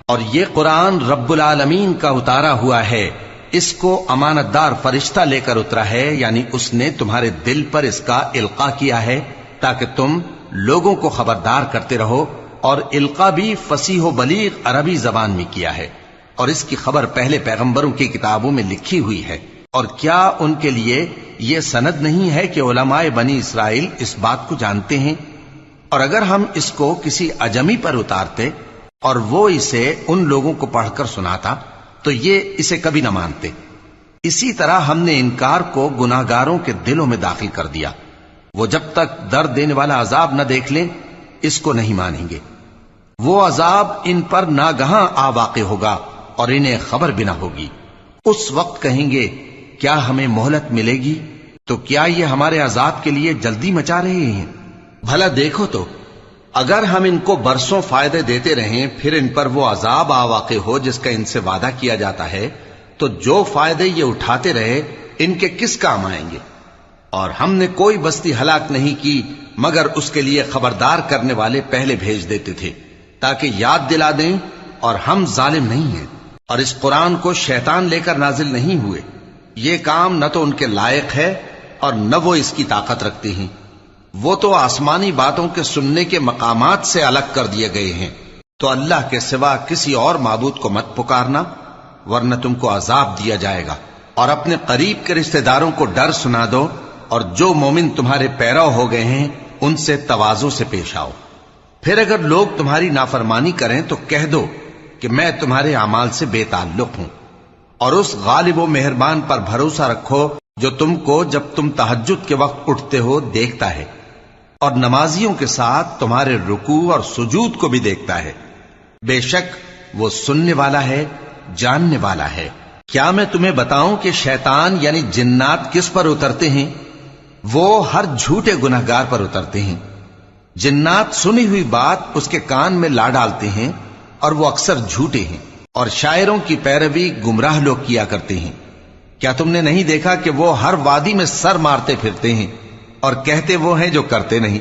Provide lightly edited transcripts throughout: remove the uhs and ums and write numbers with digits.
اور یہ قرآن رب العالمین کا اتارا ہوا ہے، اس کو امانت دار فرشتہ لے کر اترا ہے، یعنی اس نے تمہارے دل پر اس کا القاء کیا ہے تاکہ تم لوگوں کو خبردار کرتے رہو، اور القاء بھی فصیح و بلیغ عربی زبان میں کیا ہے، اور اس کی خبر پہلے پیغمبروں کی کتابوں میں لکھی ہوئی ہے۔ اور کیا ان کے لیے یہ سند نہیں ہے کہ علماء بنی اسرائیل اس بات کو جانتے ہیں؟ اور اگر ہم اس کو کسی اجمی پر اتارتے اور وہ اسے ان لوگوں کو پڑھ کر سناتا تو یہ اسے کبھی نہ مانتے۔ اسی طرح ہم نے انکار کو گناہگاروں کے دلوں میں داخل کر دیا، وہ جب تک درد دینے والا عذاب نہ دیکھ لیں اس کو نہیں مانیں گے۔ وہ عذاب ان پر ناگہاں آ واقع ہوگا اور انہیں خبر بھی نہ ہوگی۔ اس وقت کہیں گے کیا ہمیں مہلت ملے گی؟ تو کیا یہ ہمارے عذاب کے لیے جلدی مچا رہے ہیں؟ بھلا دیکھو تو اگر ہم ان کو برسوں فائدے دیتے رہیں پھر ان پر وہ عذاب آ واقع ہو جس کا ان سے وعدہ کیا جاتا ہے، تو جو فائدے یہ اٹھاتے رہے ان کے کس کام آئیں گے؟ اور ہم نے کوئی بستی ہلاک نہیں کی مگر اس کے لیے خبردار کرنے والے پہلے بھیج دیتے تھے تاکہ یاد دلا دیں، اور ہم ظالم نہیں ہیں۔ اور اس قرآن کو شیطان لے کر نازل نہیں ہوئے، یہ کام نہ تو ان کے لائق ہے اور نہ وہ اس کی طاقت رکھتے ہیں۔ وہ تو آسمانی باتوں کے سننے کے مقامات سے الگ کر دیے گئے ہیں۔ تو اللہ کے سوا کسی اور معبود کو مت پکارنا ورنہ تم کو عذاب دیا جائے گا۔ اور اپنے قریب کے رشتہ داروں کو ڈر سنا دو، اور جو مومن تمہارے پیرو ہو گئے ہیں ان سے تواضع سے پیش آؤ۔ پھر اگر لوگ تمہاری نافرمانی کریں تو کہہ دو کہ میں تمہارے اعمال سے بے تعلق ہوں، اور اس غالب و مہربان پر بھروسہ رکھو جو تم کو جب تم تہجد کے وقت اٹھتے ہو دیکھتا ہے، اور نمازیوں کے ساتھ تمہارے رکوع اور سجود کو بھی دیکھتا ہے۔ بے شک وہ سننے والا ہے، جاننے والا ہے۔ کیا میں تمہیں بتاؤں کہ شیطان یعنی جنات کس پر اترتے ہیں؟ وہ ہر جھوٹے گناہگار پر اترتے ہیں۔ جنات سنی ہوئی بات اس کے کان میں لا ڈالتے ہیں اور وہ اکثر جھوٹے ہیں، اور شاعروں کی پیروی گمراہ لوگ کیا کرتے ہیں۔ کیا تم نے نہیں دیکھا کہ وہ ہر وادی میں سر مارتے پھرتے ہیں اور کہتے وہ ہیں جو کرتے نہیں؟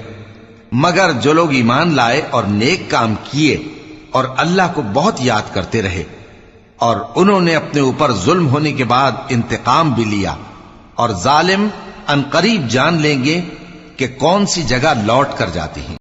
مگر جو لوگ ایمان لائے اور نیک کام کیے اور اللہ کو بہت یاد کرتے رہے، اور انہوں نے اپنے اوپر ظلم ہونے کے بعد انتقام بھی لیا، اور ظالم عنقریب جان لیں گے کہ کون سی جگہ لوٹ کر جاتے ہیں۔